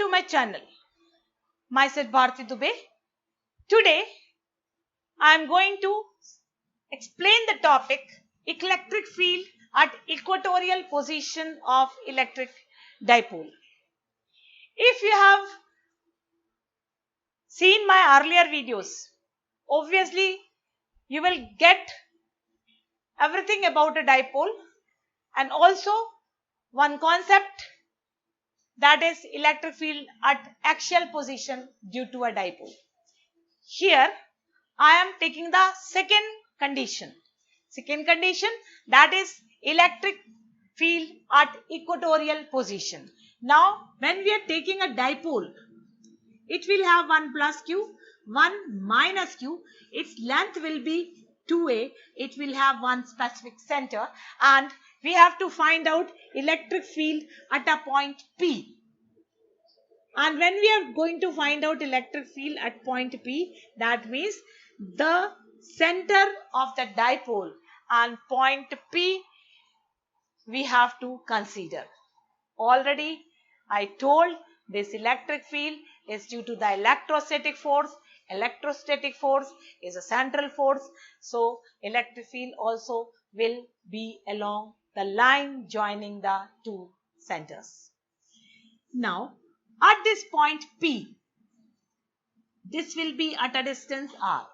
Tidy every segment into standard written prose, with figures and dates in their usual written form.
to my channel. Myself Bharti Dubey. Today I am going to explain the topic electric field at equatorial position of electric dipole. If you have seen my earlier videos, obviously you will get everything about a dipole and also one concept, that is electric field at axial position due to a dipole. Here I am taking the second condition. That is electric field at equatorial position. Now when we are taking a dipole, it will have one plus q, one minus q. Its length will be 2a. It will have one specific center, and we have to find out electric field at a point P. And when we are going to find out electric field at point P, that means the center of the dipole and point P we have to consider. Already I told this electric field is due to the electrostatic force. Electrostatic force is a central force. So electric field also will be along the line joining the two centers. Now at this point P, this will be at a distance r.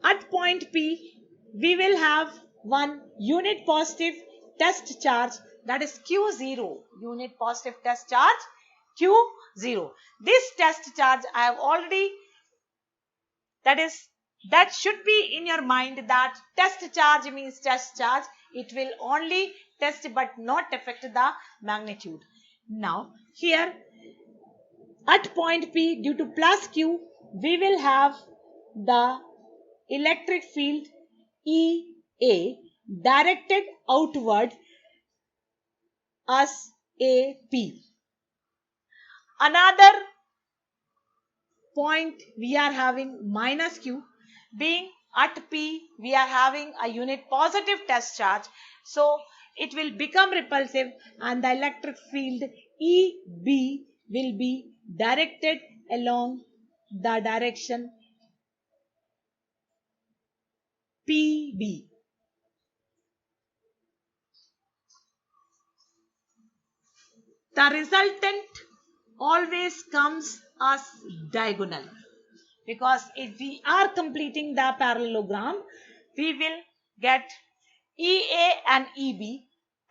At point P, we will have one unit positive test charge, that is Q0, unit positive test charge Q0. This test charge I have already, that should be in your mind, that test charge means test charge. It will only test but not affect the magnitude. Now here at point P, due to plus Q, we will have the electric field EA directed outward as AP. Another point we are having minus Q, being at P we are having a unit positive test charge, so it will become repulsive and the electric field EB will be directed along the direction PB. The resultant always comes as diagonal, because if we are completing the parallelogram, we will get EA and EB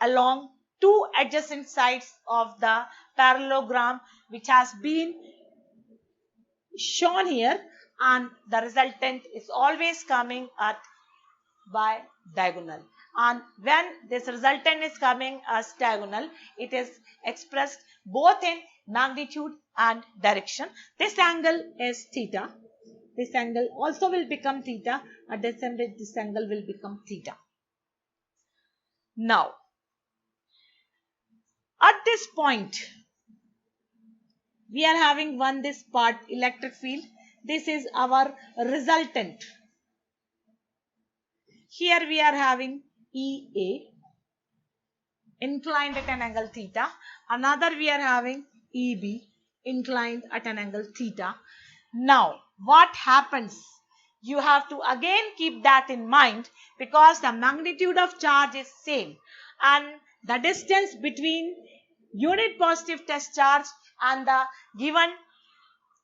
along two adjacent sides of the parallelogram, which has been shown here, and the resultant is always coming at by diagonal. And when this resultant is coming as diagonal, it is expressed both in magnitude and direction. This angle is theta. This angle also will become theta. At this angle will become theta. Now, at this point, we are having this part electric field. This is our resultant. Here we are having EA inclined at an angle theta. Another we are having EB inclined at an angle theta. Now what happens? You have to again keep that in mind, because the magnitude of charge is same and the distance between unit positive test charge and the given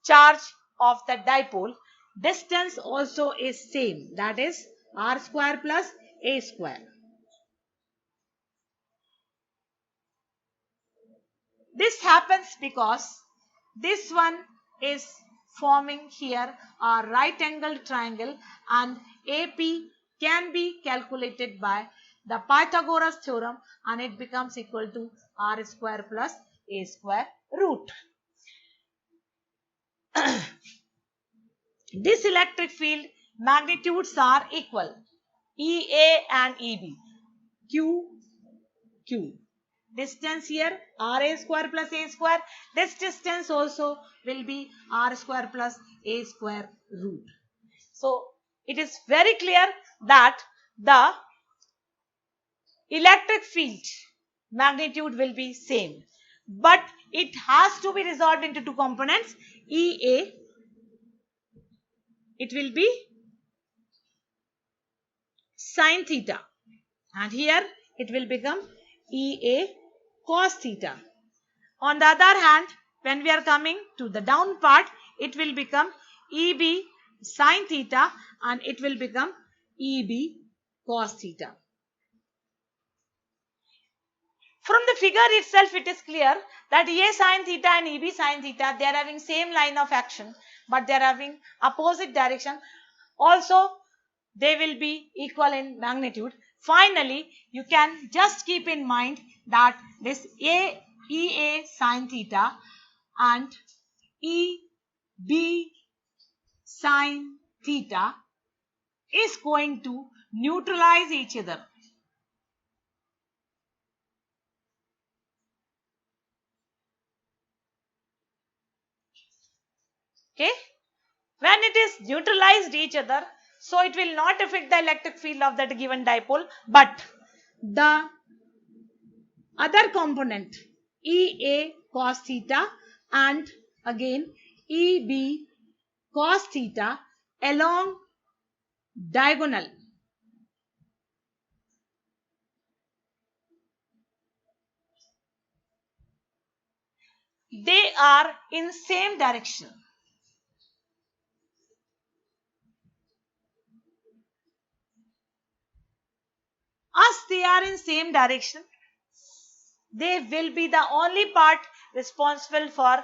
charge of the dipole, distance also is same, that is r square plus a square. This happens because this one is forming here a right angled triangle, and AP can be calculated by the Pythagoras theorem, and it becomes equal to r square plus a square root. This electric field magnitudes are equal, EA and EB, Q. Distance here RA square plus A square. This distance also will be R square plus A square root. So it is very clear that the electric field magnitude will be same. but it has to be resolved into two components. EA, it will be sine theta, and here it will become EA cos theta. On the other hand, when we are coming to the down part, it will become EB sine theta and it will become EB cos theta. From the figure itself, it is clear that EA sine theta and EB sine theta, they are having same line of action, but they are having opposite direction. Also, they will be equal in magnitude. Finally, you can just keep in mind that this EA sine theta and EB sine theta is going to neutralize each other. Okay? When it is neutralized each other, so it will not affect the electric field of that given dipole, but the other component EA cos theta and again EB cos theta along diagonal, they are in same direction. As they are in same direction, they will be the only part responsible for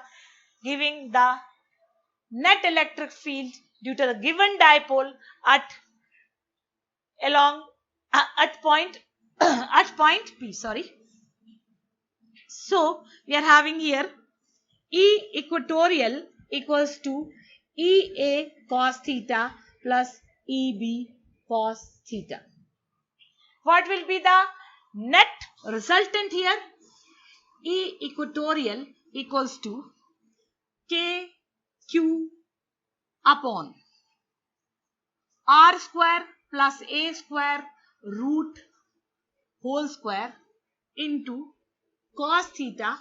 giving the net electric field due to the given dipole at along at point at point P. So we are having here E equatorial equals to EA cos theta plus EB cos theta. What will be the net resultant here? E equatorial equals to KQ upon R square plus A square root whole square into cos theta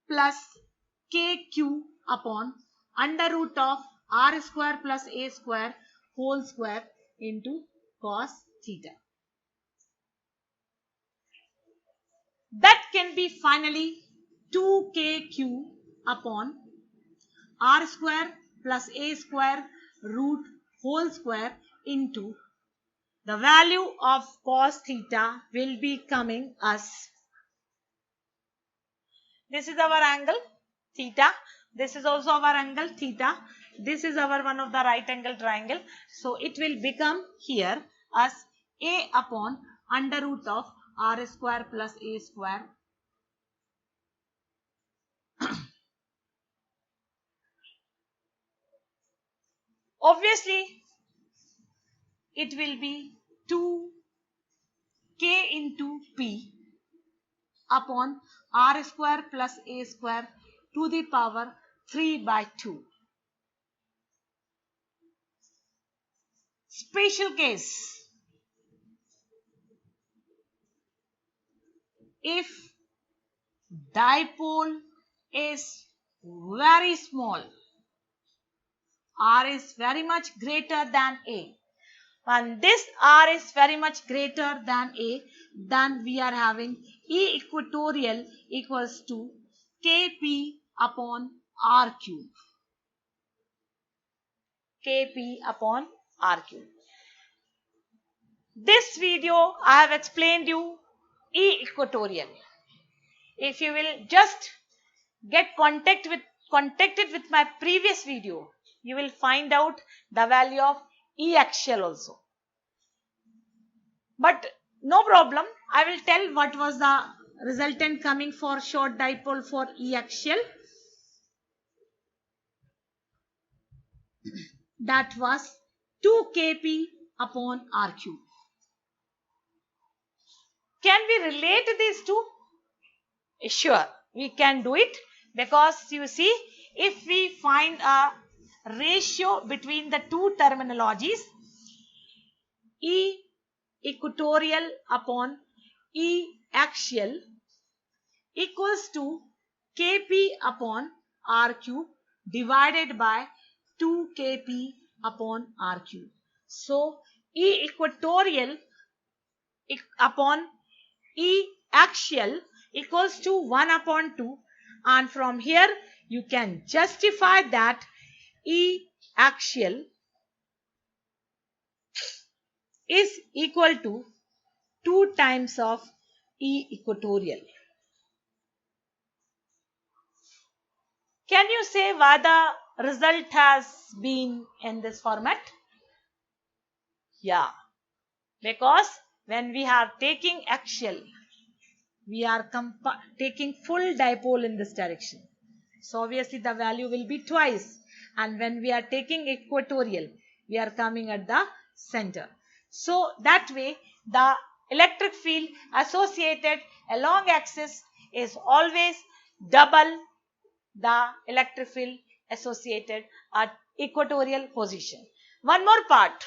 plus KQ upon under root of R square plus A square whole square into cos theta. That can be finally 2KQ upon R square plus A square root whole square into the value of cos theta will be coming as, this is our angle theta, this is also our angle theta, this is our one of the right angle triangle. So it will become here as A upon under root of R square plus A square obviously it will be 2K into P upon R square plus A square to the power 3 by 2. Special case. If dipole is very small, R is very much greater than A, and this R is very much greater than A, then we are having E equatorial equals to Kp upon R cube. Kp upon R cube. This video I have explained you E equatorial. If you will just get contacted with my previous video, you will find out the value of E axial also. But no problem, I will tell what was the resultant coming for short dipole for E axial. That was 2Kp upon R cube. Can we relate these two? Sure, we can do it, because you see, if we find a ratio between the two terminologies, E equatorial upon E axial equals to Kp upon r cube divided by 2 Kp upon r cube. So E equatorial upon E axial equals to 1 upon 2, and from here you can justify that E axial is equal to 2 times of E equatorial. Can you say why the result has been in this format? Yeah, because when we are taking axial, we are taking full dipole in this direction. So obviously the value will be twice, and when we are taking equatorial, we are coming at the center. So that way the electric field associated along axis is always double the electric field associated at equatorial position. One more part.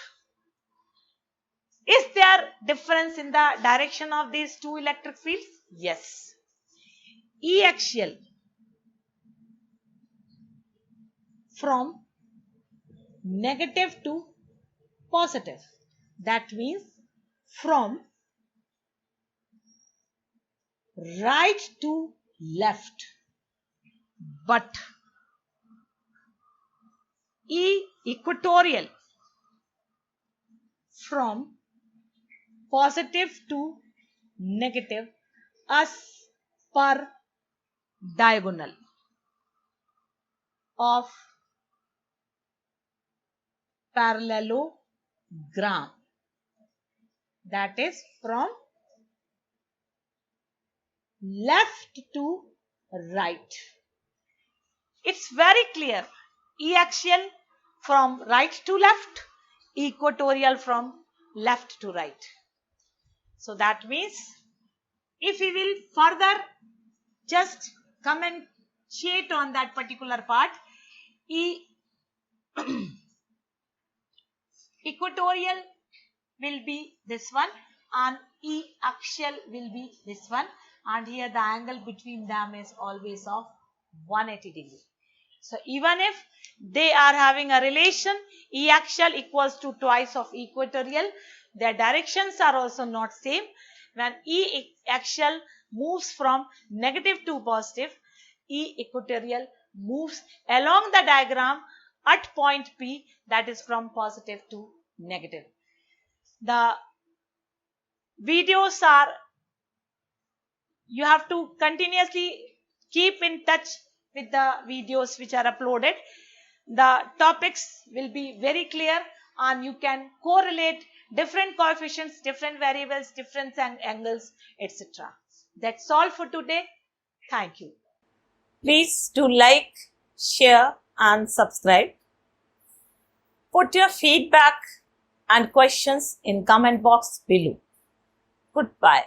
Is there difference in the direction of these two electric fields? Yes. E axial from negative to positive. That means from right to left. But E equatorial from positive to negative as per diagonal of parallelogram. That is from left to right. It's very clear. E axial from right to left, equatorial from left to right. So that means if we will further just commentate on that particular part, equatorial will be this one and E axial will be this one, and here the angle between them is always of 180 degree. So even if they are having a relation, E axial equals to twice of equatorial, their directions are also not same. When E axial moves from negative to positive, E equatorial moves along the diagram at point P, that is from positive to negative. The videos are, you have to continuously keep in touch with the videos which are uploaded. The topics will be very clear and you can correlate different coefficients, different variables, different angles, etc. That's all for today. Thank you. Please do like, share and subscribe. Put your feedback and questions in comment box below. Goodbye.